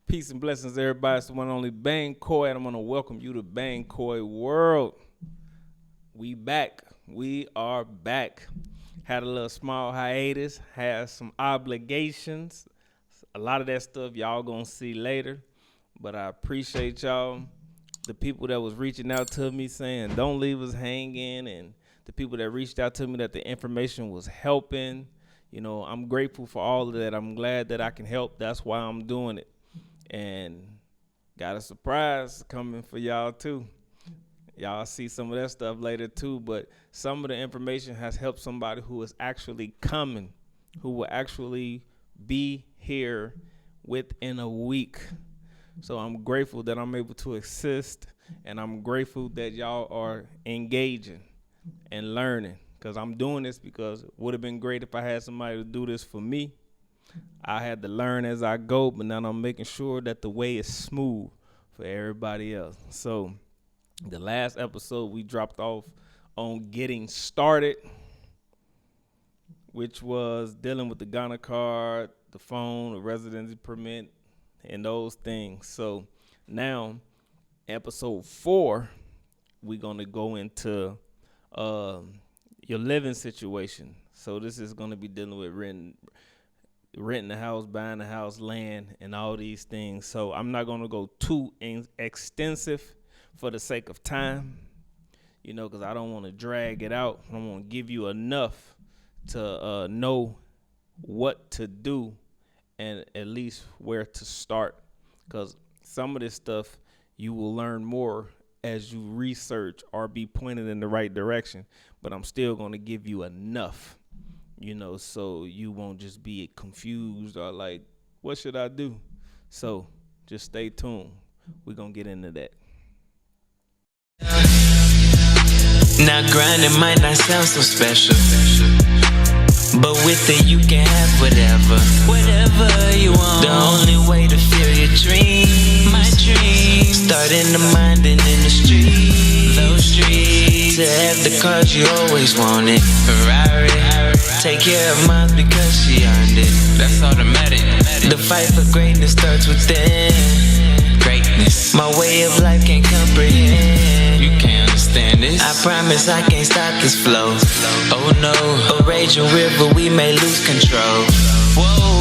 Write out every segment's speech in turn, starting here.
Peace and blessings, everybody. It's the one and only Bainkoy, and I'm gonna welcome you to Bainkoy World. We back. We are back. Had a little small hiatus. Had some obligations. A lot of that stuff y'all gonna see later. But I appreciate y'all. The people that was reaching out to me saying don't leave us hanging, and the people that reached out to me that the information was helping. I'm grateful for all of that. I'm glad that I can help. That's why I'm doing it. And got a surprise coming for y'all too. Y'all see some of that stuff later too, but some of the information has helped somebody who is actually coming, who will actually be here within a week. So I'm grateful that I'm able to assist, and I'm grateful that y'all are engaging and learning, because I'm doing this because it would have been great if I had somebody to do this for me. I had to learn as I go, but now I'm making sure that the way is smooth for everybody else. So the last episode we dropped off on getting started, which was dealing with the Ghana card, the phone, the residency permit, and those things. So now, episode 4, we're going to go into your living situation. So this is going to be dealing with renting a house, buying a house, land, and all these things. So I'm not going to go too extensive for the sake of time, because I don't want to drag it out. I want to give you enough to know what to do and at least where to start, because some of this stuff you will learn more as you research or be pointed in the right direction, but I'm still going to give you enough, so you won't just be confused or like, what should I do? So just stay tuned. We're going to get into that. Now grinding might not sound so special, but with it you can have whatever you want. The only way to feel your dreams, my dreams, start in the mind and in the streets. Those streets, to have the cars you always wanted. Ferrari, take care of mine because she earned it. That's automatic. The fight for greatness starts within. Greatness, my way of life can't comprehend. You can't understand this. I promise I can't stop this flow. Oh no, a raging river, we may lose control. Whoa,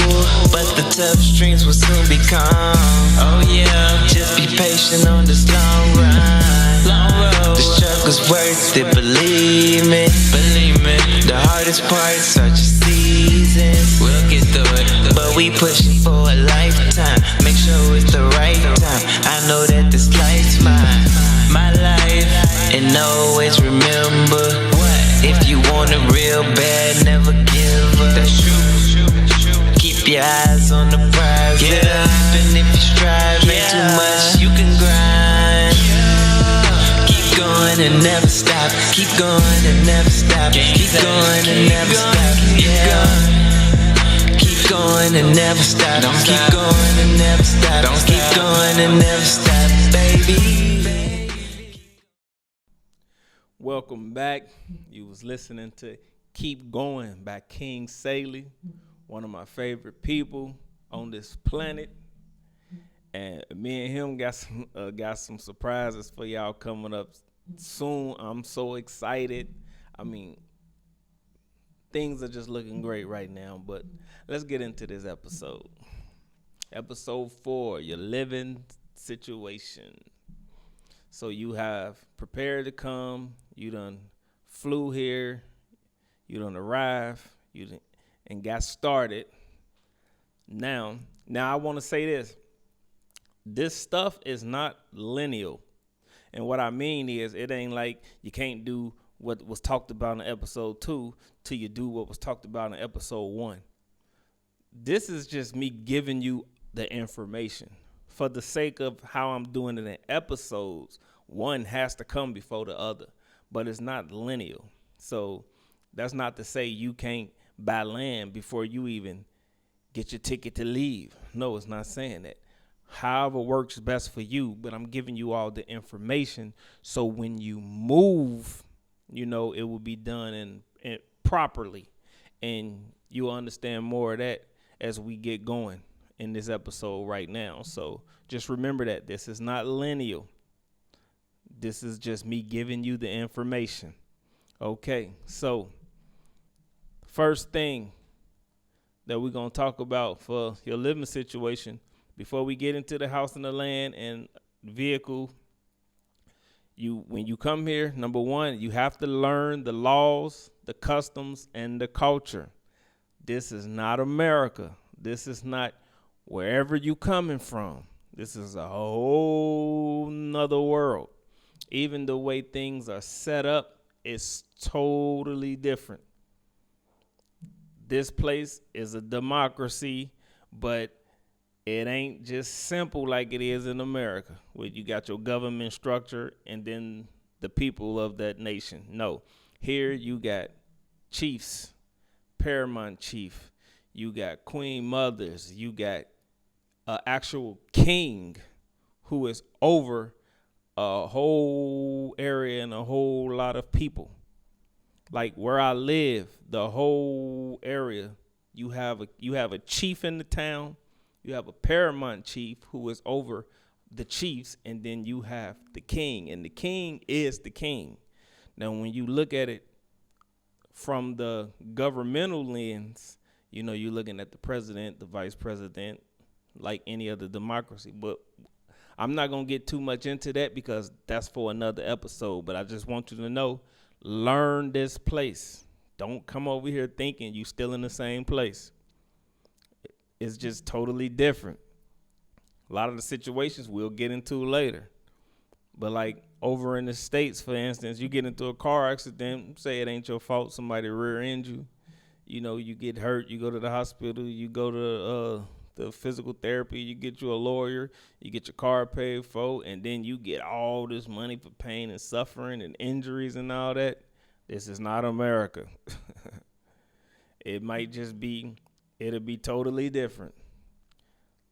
but the tough streams will soon be calm. Oh yeah, just be patient on this long run. Long road, the struggle's worth it, believe me. The hardest parts are just seasons. We'll get through it, but we pushing for a lifetime. Make sure it's the right time. I know that this life's mine, my life. And always remember, if you want it real bad, never give up. That's true. Keep your eyes on the prize. Get up, and if you strive, ain't too much you can grind. Keep going and never stop. Keep going and never stop. Keep going and never stop. Keep going and never stop. Don't keep going and never stop. Don't keep going and never stop, baby. Welcome back. You was listening to Keep Going by King Saylee, one of my favorite people on this planet. And me and him got some surprises for y'all coming up soon. I'm so excited. I mean, things are just looking great right now, but let's get into this episode. Episode 4, your living situation. So you have prepared to come, you done flew here, you done arrived, and got started. Now I want to say this. This stuff is not lineal. And what I mean is, it ain't like you can't do what was talked about in episode 2 till you do what was talked about in episode 1. This is just me giving you the information. For the sake of how I'm doing it in episodes, one has to come before the other, but it's not lineal. So that's not to say you can't buy land before you even get your ticket to leave. No, it's not saying that. However works best for you, but I'm giving you all the information so when you move, it will be done properly, and you'll understand more of that as we get going in this episode right now. So just remember that this is not lineal. This is just me giving you the information. Okay, so first thing that we're going to talk about for your living situation, before we get into the house and the land and vehicle, when you come here, number one, you have to learn the laws, the customs, and the culture. This is not America. This is not wherever you coming from. This is a whole nother world. Even the way things are set up is totally different. This place is a democracy, but it ain't just simple like it is in America, where you got your government structure and then the people of that nation. No, here you got chiefs, paramount chief, you got queen mothers, you got an actual king who is over a whole area and a whole lot of people. Like where I live, the whole area, you have a chief in the town, you have a paramount chief who is over the chiefs, and then you have the king, and the king is the king. Now, when you look at it from the governmental lens, you know, you're looking at the president, the vice president, like any other democracy. But I'm not going to get too much into that because that's for another episode. But I just want you to know, learn this place. Don't come over here thinking you still in the same place. It's just totally different. A lot of the situations we'll get into later. But like over in the States, for instance, you get into a car accident, say it ain't your fault, somebody rear-end you. You know, you get hurt, you go to the hospital, you go to the physical therapy, you get you a lawyer, you get your car paid for, and then you get all this money for pain and suffering and injuries and all that. This is not America. It might just be, it'll be totally different.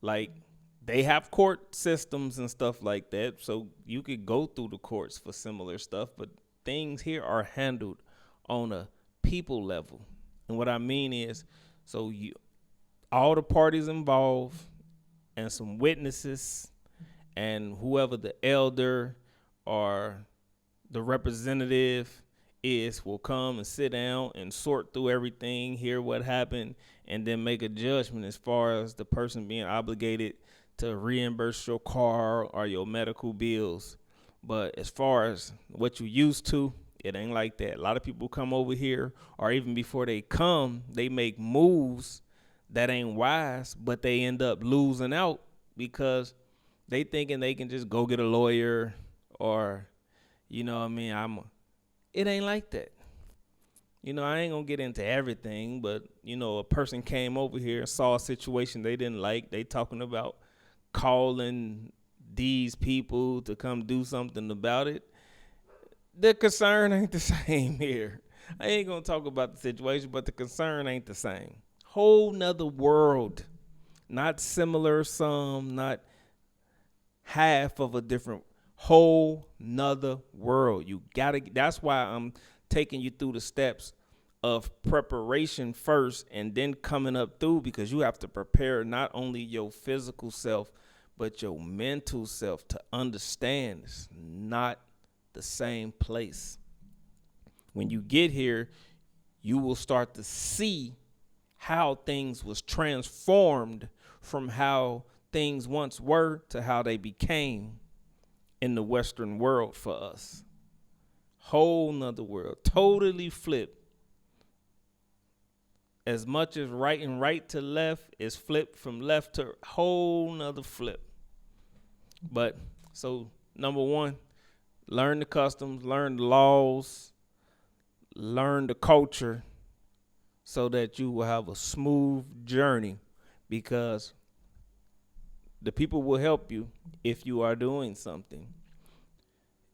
Like, they have court systems and stuff like that, so you could go through the courts for similar stuff, but things here are handled on a people level. And what I mean is, so all the parties involved and some witnesses and whoever the elder or the representative is will come and sit down and sort through everything, hear what happened, and then make a judgment as far as the person being obligated to reimburse your car or your medical bills. But as far as what you used to, it ain't like that. A lot of people come over here, or even before they come, they make moves that ain't wise, but they end up losing out because they thinking they can just go get a lawyer or, you know what I mean? It ain't like that. You know, I ain't gonna get into everything, but, you know, a person came over here and saw a situation they didn't like. They talking about calling these people to come do something about it. The concern ain't the same here. I ain't gonna talk about the situation, but the concern ain't the same. Whole nother world. Not similar, some, not half of a different, whole nother world. That's why I'm taking you through the steps of preparation first and then coming up through, because you have to prepare not only your physical self, but your mental self to understand it's not the same place. When you get here, you will start to see how things was transformed from how things once were to how they became in the Western world for us. Whole nother world, totally flipped. As much as right to left is flipped from left to whole nother flip. But so number one, learn the customs, learn the laws, learn the culture so that you will have a smooth journey, because the people will help you if you are doing something.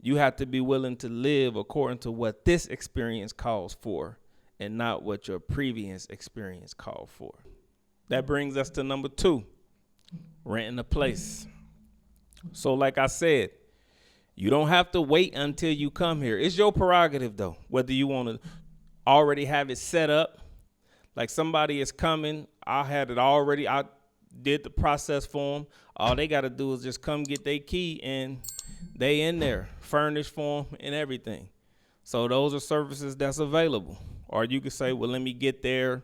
You have to be willing to live according to what this experience calls for and not what your previous experience called for. That brings us to number 2, renting a place. So like I said, you don't have to wait until you come here. It's your prerogative, though, whether you want to already have it set up. Like somebody is coming, I had it already. did the process for them. All they got to do is just come get their key and they in there, furnished for them and everything. So those are services that's available. Or you could say, well, let me get there.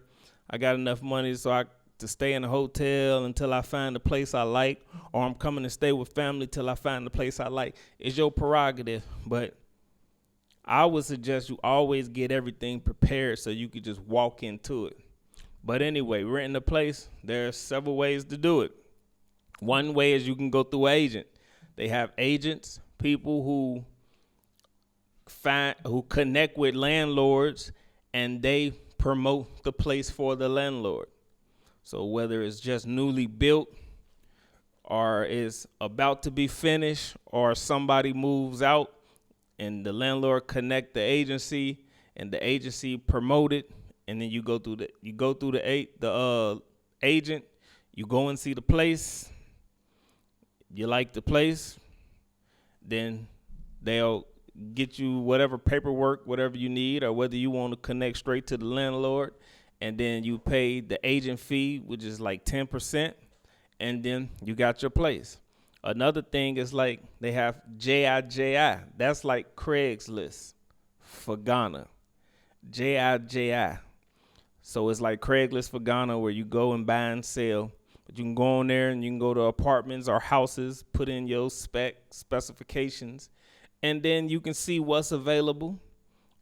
I got enough money to stay in a hotel until I find a place I like, or I'm coming to stay with family till I find the place I like. It's your prerogative, but I would suggest you always get everything prepared so you could just walk into it. But anyway, renting a place, there's several ways to do it. One way is you can go through an agent. They have agents, people who connect with landlords, and they promote the place for the landlord. So whether it's just newly built or is about to be finished, or somebody moves out and the landlord connect the agency and the agency promote it, and then you go through the agent, you go and see the place, you like the place, then they'll get you whatever paperwork, whatever you need, or whether you want to connect straight to the landlord, and then you pay the agent fee, which is like 10%, and then you got your place. Another thing is like they have JIJI. That's like Craigslist for Ghana. JIJI. So it's like Craigslist for Ghana, where you go and buy and sell. But you can go on there and you can go to apartments or houses, put in your specifications, and then you can see what's available.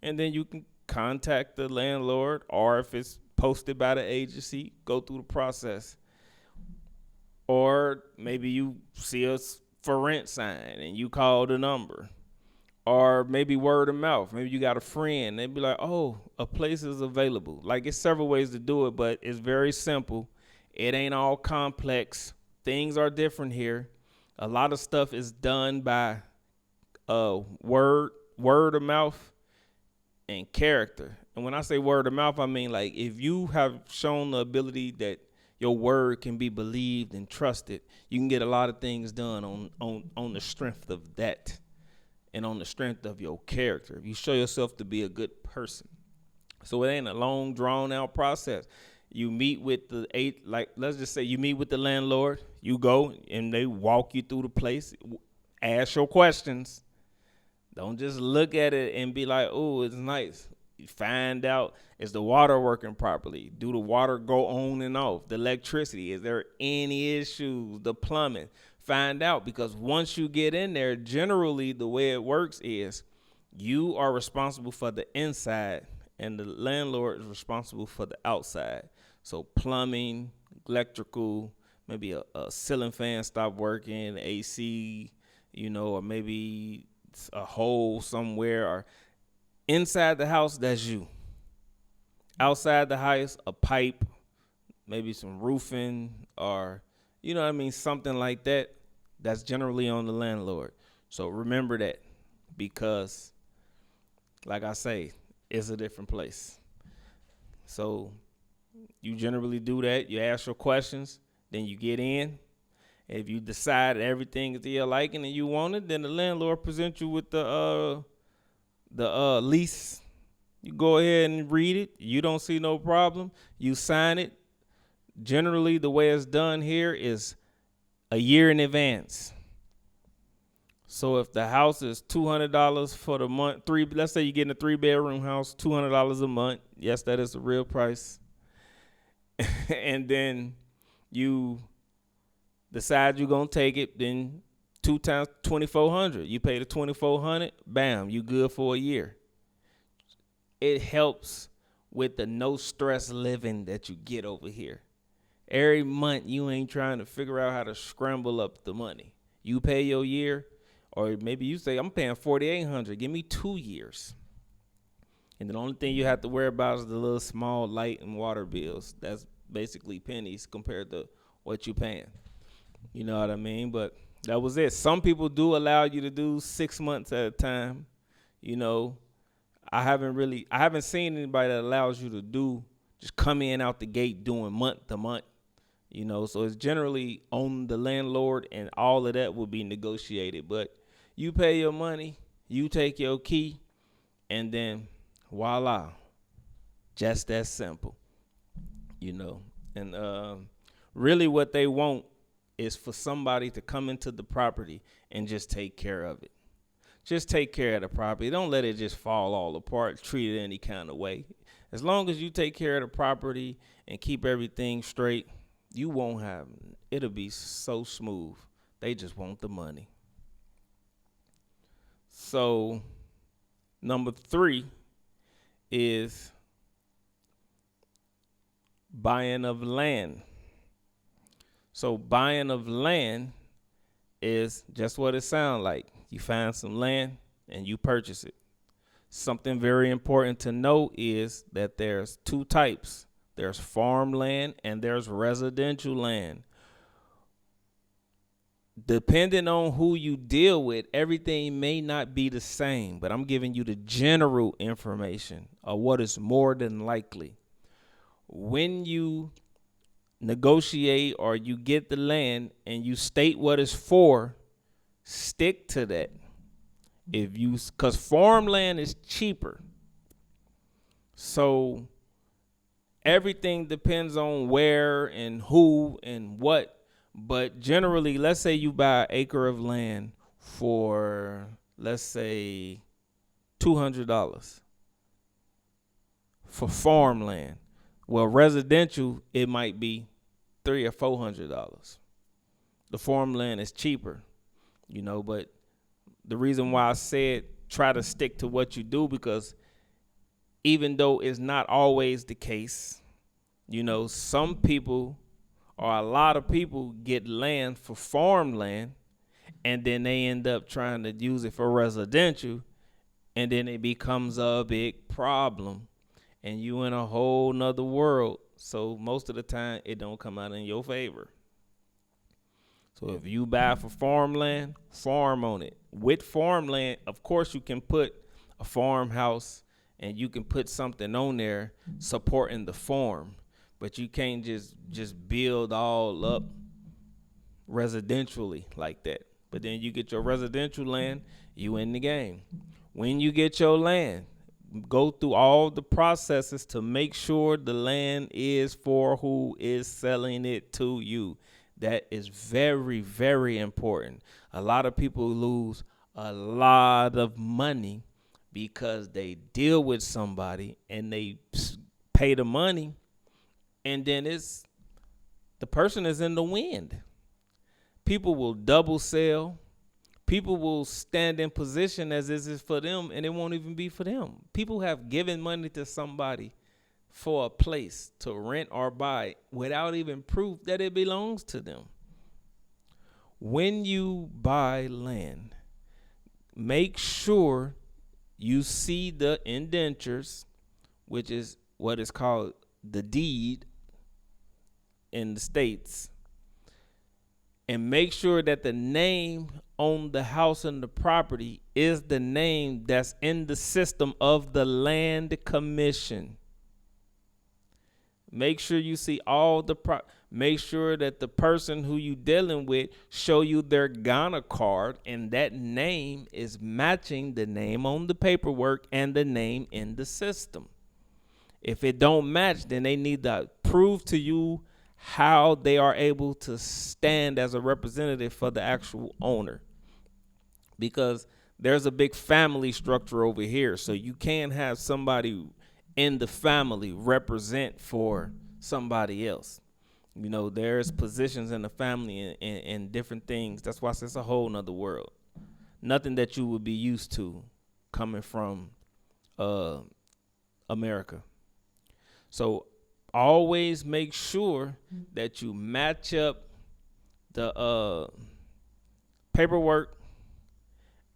And then you can contact the landlord, or if it's posted by the agency, go through the process. Or maybe you see a for rent sign and you call the number. Or maybe word of mouth. Maybe you got a friend. They be like, oh, a place is available. Like, it's several ways to do it, but it's very simple. It ain't all complex. Things are different here. A lot of stuff is done by word of mouth and character. And when I say word of mouth, I mean, like, if you have shown the ability that your word can be believed and trusted, you can get a lot of things done on the strength of that and on the strength of your character. If you show yourself to be a good person. So it ain't a long, drawn-out process. You meet with let's just say you meet with the landlord. You go and they walk you through the place. Ask your questions. Don't just look at it and be like, oh, it's nice. You find out, is the water working properly? Do the water go on and off? The electricity, is there any issues? The plumbing. Find out, because once you get in there, generally the way it works is you are responsible for the inside and the landlord is responsible for the outside. So plumbing, electrical, maybe a ceiling fan stopped working, AC, or maybe a hole somewhere, or inside the house, that's you. Outside the house, a pipe, maybe some roofing, or, something like that. That's generally on the landlord. So remember that, because, like I say, it's a different place. So you generally do that. You ask your questions, then you get in. If you decide everything is to your liking and you want it, then the landlord presents you with the lease. You go ahead and read it. You don't see no problem. You sign it. Generally, the way it's done here is a year in advance. So if the house is $200 for the month, let's say you're getting a 3-bedroom house, $200 a month. Yes, that is the real price. And then you decide you're gonna take it, then 2 times $2,400. You pay the $2,400, bam, you good for a year. It helps with the no stress living that you get over here. Every month you ain't trying to figure out how to scramble up the money. You pay your year, or maybe you say, I'm paying $4,800. Give me 2 years. And the only thing you have to worry about is the little small light and water bills. That's basically pennies compared to what you're paying. You know what I mean? But that was it. Some people do allow you to do 6 months at a time. I haven't seen anybody that allows you to just come in out the gate doing month to month. So it's generally on the landlord, and all of that will be negotiated. But you pay your money, you take your key, and then voila, just that simple. And Really what they want is for somebody to come into the property and just take care of it. Just take care of the property. Don't let it just fall all apart, treat it any kind of way. As long as you take care of the property and keep everything straight, you won't have, it'll be so smooth. They just want the money. So, number 3 is buying of land. So buying of land is just what it sounds like. You find some land and you purchase it. Something very important to know is that there's 2 types. There's farmland and there's residential land. Depending on who you deal with, everything may not be the same, but I'm giving you the general information of what is more than likely. When you negotiate or you get the land and you state what it's for, stick to that. Because farmland is cheaper. So everything depends on where and who and what. But generally, let's say you buy an acre of land for, let's say, $200 for farmland. Well, residential, it might be $300 or $400. The farmland is cheaper, but the reason why I said try to stick to what you do, because even though it's not always the case, some people or a lot of people get land for farmland and then they end up trying to use it for residential, and then it becomes a big problem. And you in a whole nother world. So most of the time, it don't come out in your favor. So if you buy for farmland, farm on it. With farmland, of course, you can put a farmhouse and you can put something on there supporting the farm. But you can't just build all up residentially like that. But then you get your residential land, you in the game. When you get your land, go through all the processes to make sure the land is for who is selling it to you. That is very, very important. A lot of people lose a lot of money because they deal with somebody and they pay the money, and then the person is in the wind. People will double sell. People will stand in position as this is for them, and it won't even be for them. People have given money to somebody for a place to rent or buy without even proof that it belongs to them. When you buy land, make sure you see the indentures, which is what is called the deed in the States, and make sure that the name on the house and the property is the name that's in the system of the land commission. Make sure you see all the make sure that the person who you dealing with show you their Ghana card, and that name is matching the name on the paperwork and the name in the system. If it don't match, then they need to prove to you how they are able to stand as a representative for the actual owner. Because there's a big family structure over here. So you can't have somebody in the family represent for somebody else. There's positions in the family and different things. That's why it's a whole nother world. Nothing that you would be used to coming from America. So always make sure that you match up the paperwork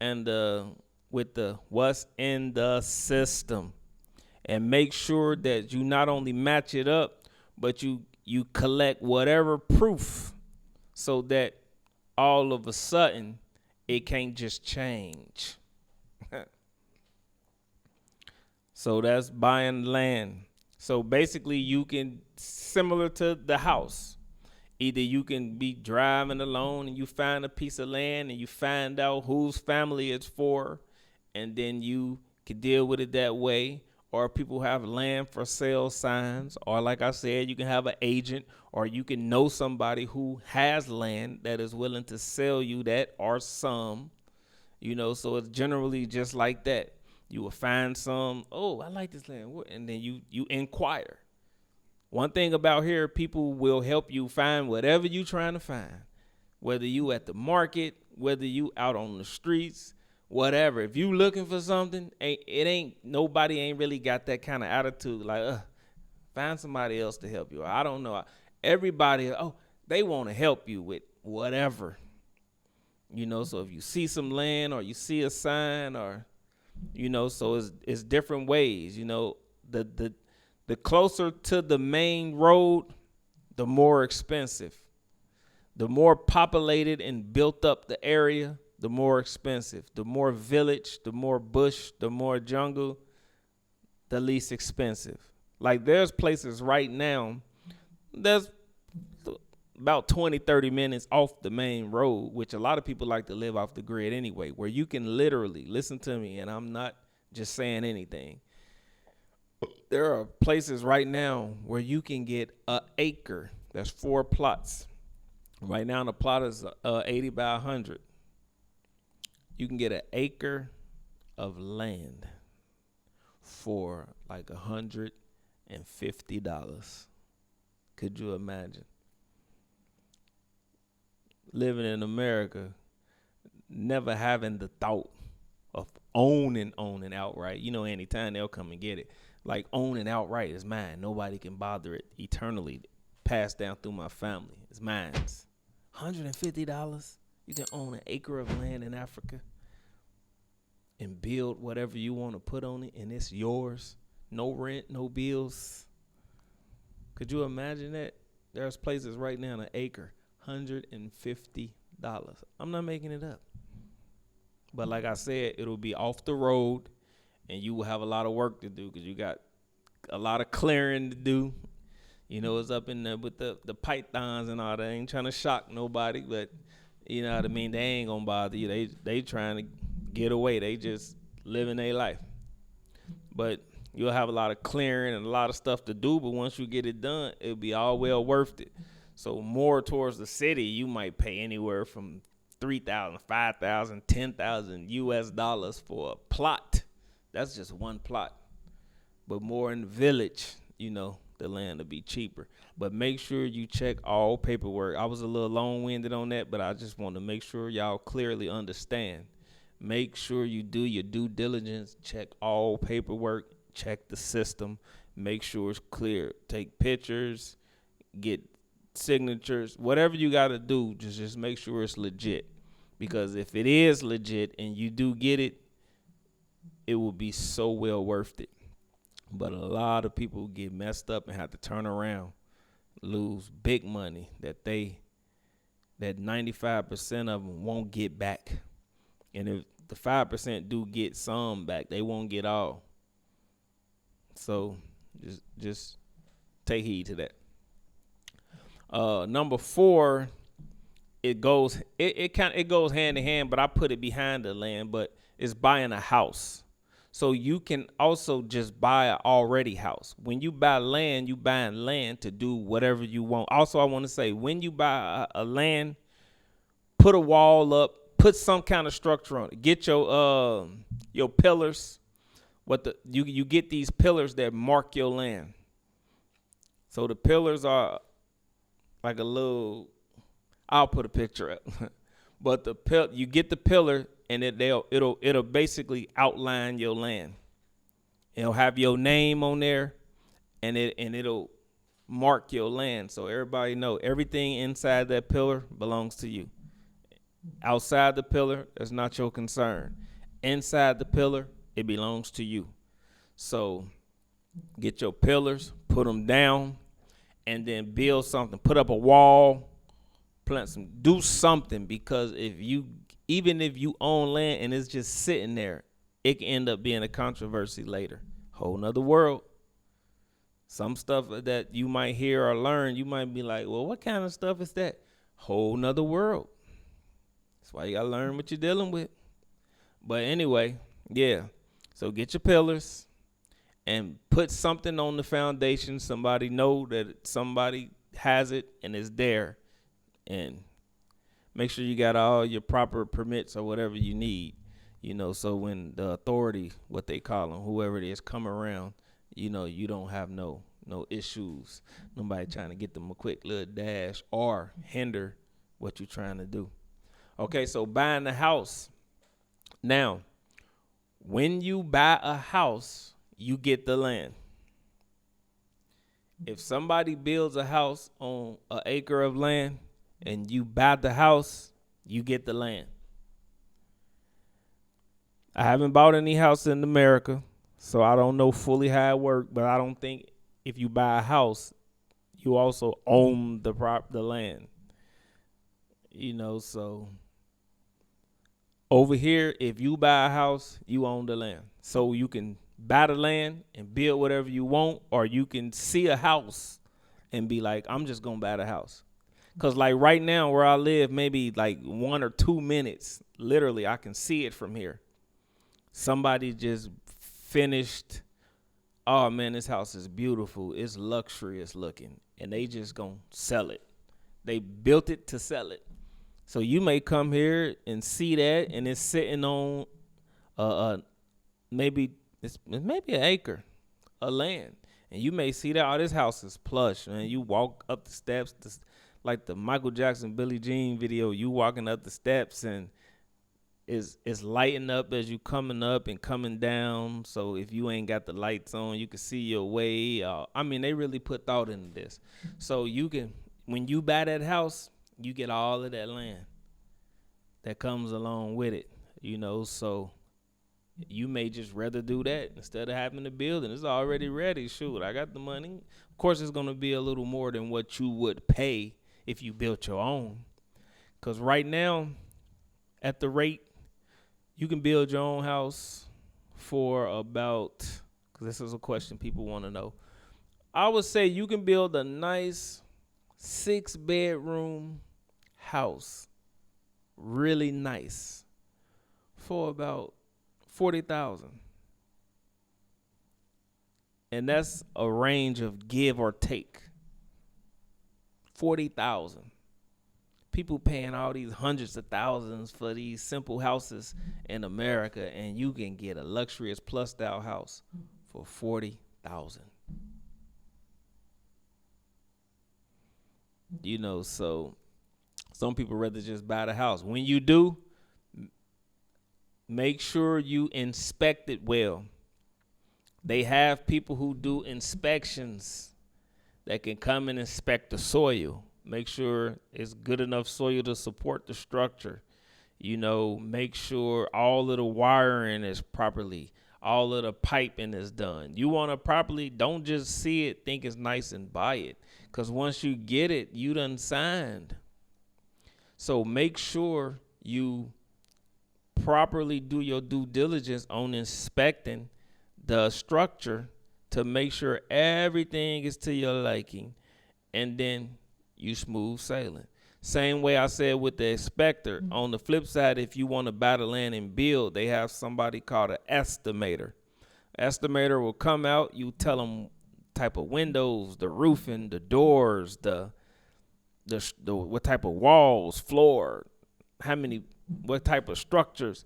and with the what's in the system, and make sure that you not only match it up, but you collect whatever proof, so that all of a sudden it can't just change. So that's buying land. So basically you can, similar to the house, either you can be driving alone and you find a piece of land and you find out whose family it's for, and then you can deal with it that way. or people have land for sale signs, or like I said, you can have an agent, or you can know somebody who has land that is willing to sell you that or some, so it's generally just like that. You will find some, oh, I like this land, and then you inquire. One thing about here, people will help you find whatever you trying to find, whether you at the market, whether you out on the streets, whatever. If you looking for something, nobody ain't really got that kind of attitude. Like, find somebody else to help you. I don't know. Everybody, they want to help you with whatever. So if you see some land or you see a sign or, so it's different ways. The closer to the main road, the more expensive. The more populated and built up the area, the more expensive. The more village, the more bush, the more jungle, the least expensive. Like there's places right now, there's about 20, 30 minutes off the main road, which a lot of people like to live off the grid anyway, where you can literally, listen to me, and I'm not just saying anything. There are places right now where you can get an acre. That's 4 plots. Right now the plot is 80 by 100. You can get an acre of land for like $150. Could you imagine? Living in America, never having the thought of owning outright. Anytime they'll come and get it. Like owning outright is mine. Nobody can bother it eternally. Passed down through my family. It's mine. $150. You can own an acre of land in Africa and build whatever you want to put on it, and it's yours. No rent, no bills. Could you imagine that? There's places right now, an acre, $150. I'm not making it up. But like I said, it'll be off the road, and you will have a lot of work to do because you got a lot of clearing to do. It's up in there with the pythons and all that. I ain't trying to shock nobody, but you know what I mean? They ain't going to bother you. They trying to get away. They just living their life. But you'll have a lot of clearing and a lot of stuff to do, but once you get it done, it'll be all well worth it. So more towards the city, you might pay anywhere from $3,000, $5,000, $10,000 US for a plot. That's just one plot. But more in the village, the land will be cheaper. But make sure you check all paperwork. I was a little long-winded on that, but I just want to make sure y'all clearly understand. Make sure you do your due diligence. Check all paperwork. Check the system. Make sure it's clear. Take pictures. Get signatures. Whatever you got to do, just make sure it's legit. Because if it is legit and you do get it, it will be so well worth it. But a lot of people get messed up and have to turn around, lose big money that 95% of them won't get back. And if the 5% do get some back, they won't get all. So just take heed to that. Number 4, it goes hand in hand, but I put it behind the land, but it's buying a house. So you can also just buy an already house. When you buy land, you buying land to do whatever you want. Also, I want to say, when you buy a land, put a wall up, put some kind of structure on it. Get your pillars. You get these pillars that mark your land. So the pillars are like a little. I'll put a picture up, but you get the pillar. And it'll basically outline your land. It'll have your name on there, and it'll mark your land, so everybody know everything inside that pillar belongs to you. Outside the pillar, that's not your concern. Inside the pillar, it belongs to you. So get your pillars, put them down, and then build something. Put up a wall, plant some, do something, because even if you own land and it's just sitting there, it can end up being a controversy later. Whole nother world. Some stuff that you might hear or learn, you might be like, well, what kind of stuff is that? Whole nother world. That's why you gotta learn what you're dealing with. But anyway, yeah. So get your pillars and put something on the foundation. Somebody know that somebody has it and it's there, and make sure you got all your proper permits or whatever you need, so when the authority, what they call them, whoever it is, come around, you don't have no issues. Nobody trying to get them a quick little dash or hinder what you're trying to do. Okay, so buying a house. Now, when you buy a house, you get the land. If somebody builds a house on an acre of land and you buy the house, you get the land. I haven't bought any house in America, so I don't know fully how it works, but I don't think if you buy a house, you also own the land. So over here, if you buy a house, you own the land. So you can buy the land and build whatever you want, or you can see a house and be like, I'm just going to buy the house. Because like right now where I live, maybe like 1 or 2 minutes, literally I can see it from here. Somebody just finished, oh man, this house is beautiful. It's luxurious looking. And they just going to sell it. They built it to sell it. So you may come here and see that, and it's sitting on maybe an acre of land. And you may see that, oh, this house is plush. And you walk up the steps, like the Michael Jackson, Billie Jean video, you walking up the steps and it's lighting up as you coming up and coming down. So if you ain't got the lights on, you can see your way. They really put thought into this. So you can, when you buy that house, you get all of that land that comes along with it, so you may just rather do that instead of having to build it. It's already ready. Shoot, I got the money. Of course, it's going to be a little more than what you would pay if you built your own. Because right now, at the rate, you can build your own house for about, because this is a question people want to know. I would say you can build a nice 6-bedroom house, really nice, for about $40,000. And that's a range of give or take. $40,000. People paying all these hundreds of thousands for these simple houses in America, and you can get a luxurious plus style house for $40,000. So some people rather just buy the house. When you do, make sure you inspect it well. They have people who do inspections that can come and inspect the soil. Make sure it's good enough soil to support the structure. Make sure all of the wiring is properly, all of the piping is done. You want to properly, don't just see it, think it's nice and buy it. Because once you get it, you done signed. So make sure you properly do your due diligence on inspecting the structure to make sure everything is to your liking, and then you smooth sailing. Same way I said with the inspector. Mm-hmm. On the flip side, if you want to buy the land and build, they have somebody called an estimator. Estimator will come out. You tell them type of windows, the roofing, the doors, the what type of walls, floor, what type of structures,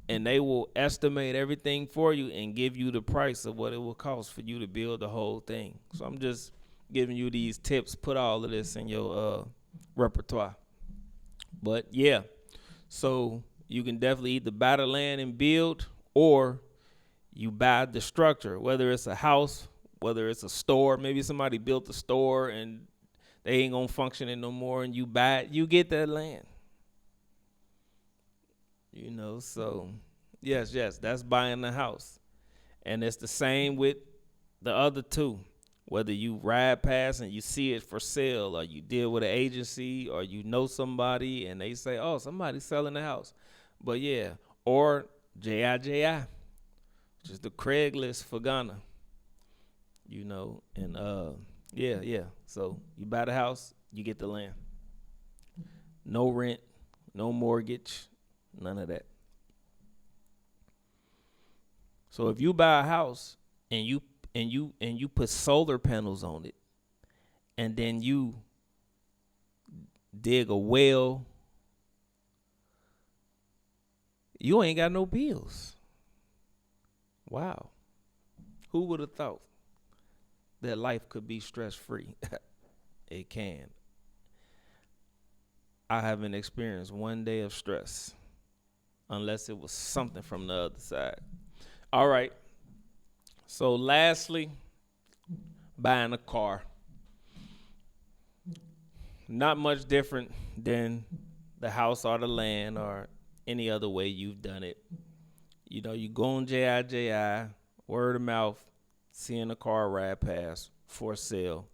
and they will estimate everything for you and give you the price of what it will cost for you to build the whole thing. So I'm just giving you these tips. Put all of this in your repertoire. But yeah, so you can definitely either buy the land and build, or you buy the structure, whether it's a house, whether it's a store. Maybe somebody built a store and they ain't gonna function it no more, and you buy it, you get that land. So yes, that's buying the house. And it's the same with the other two. Whether you ride past and you see it for sale, or you deal with an agency, or you know somebody and they say, oh, somebody's selling the house. But yeah, or JIJI, which is the Craigslist for Ghana. Yeah. So you buy the house, you get the land. No rent, no mortgage, none of that. So if you buy a house and you and you put solar panels on it, and then you dig a well, you ain't got no bills. Wow. Who would have thought that life could be stress-free? It can. I haven't experienced one day of stress unless it was something from the other side. All right. So lastly, buying a car. Not much different than the house or the land or any other way you've done it. You know, you go on JI, word of mouth, seeing a car ride past for sale.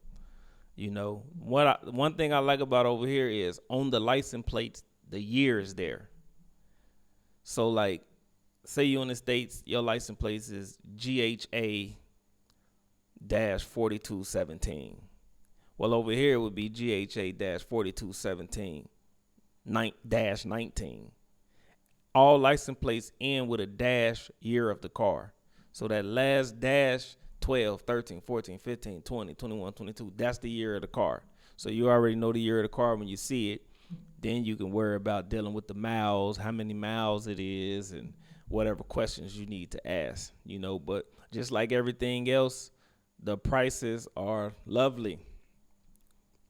You know, one thing I like about over here is on the license plates, the year is there. So like, say you in the States, your license plate is GHA-4217. Well, over here it would be GHA-4217-19. All license plates end with a dash year of the car. So that last dash, 12, 13, 14, 15, 20, 21, 22, that's the year of the car. So you already know the year of the car when you see it. Then you can worry about dealing with the miles, how many miles it is, and whatever questions you need to ask, you know. But just like everything else, the prices are lovely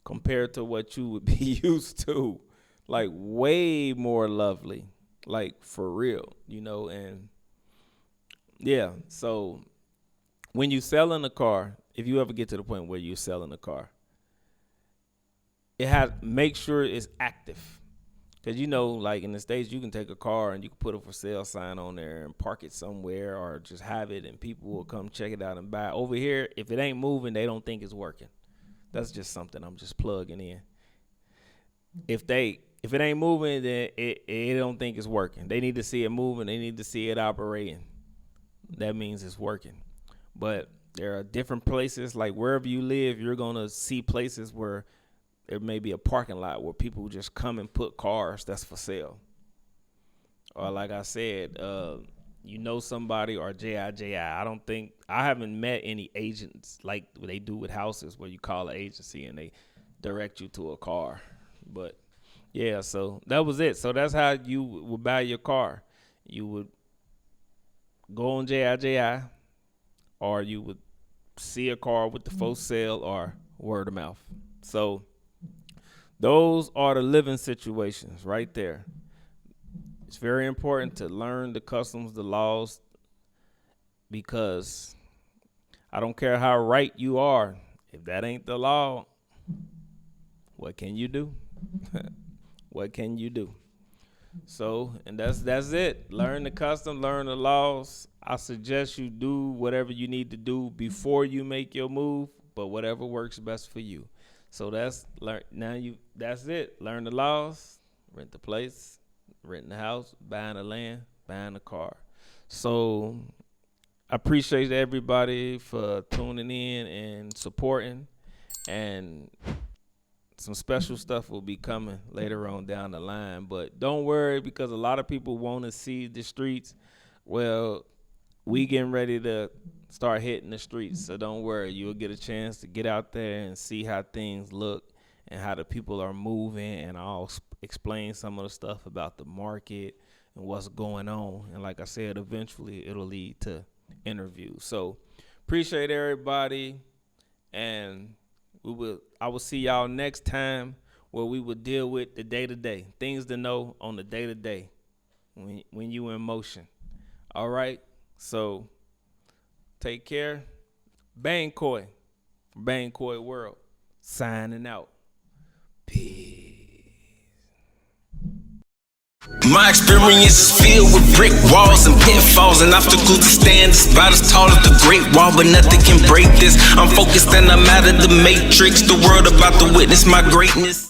compared to what you would be used to. Like way more lovely, like for real, you know. And yeah, so when you selling a car, if you ever get to the point where you're selling a car, make sure it's active. Because, you know, like in the States, you can take a car and you can put a for sale sign on there and park it somewhere or just have it and people will come check it out and buy it. Over here, if it ain't moving, they don't think it's working. That's just something I'm just plugging in. If it ain't moving, then it don't think it's working. They need to see it moving. They need to see it operating. That means it's working. But there are different places, like wherever you live, you're going to see places where there may be a parking lot where people just come and put cars that's for sale. Or like I said, you know somebody or JI. I haven't met any agents like what they do with houses where you call an agency and they direct you to a car. But yeah, so that was it. So that's how you would buy your car. You would go on JI, or you would see a car with the for sale or word of mouth. So those are the living situations right there. It's very important to learn the customs, the laws, because I don't care how right you are. If that ain't the law, what can you do? What can you do? So, and that's it. Learn the custom, learn the laws. I suggest you do whatever you need to do before you make your move, but whatever works best for you. So that's it. Learn the laws, rent the place, rent the house, buying the land, buying the car. So I appreciate everybody for tuning in and supporting, and some special stuff will be coming later on down the line. But don't worry, because a lot of people want to see the streets. Well, we getting ready to start hitting the streets, so don't worry. You'll get a chance to get out there and see how things look and how the people are moving, and I'll explain some of the stuff about the market and what's going on. And like I said, eventually it'll lead to interviews. So appreciate everybody, and I will see y'all next time, where we will deal with the day-to-day, things to know on the day-to-day when you in motion. All right, so take care. Bainkoy, Bainkoy World, signing out. Peace. My experience is filled with brick walls and pitfalls and obstacles to stand. It's about as tall as the Great Wall, but nothing can break this. I'm focused and I'm out of the matrix. The world about to witness my greatness.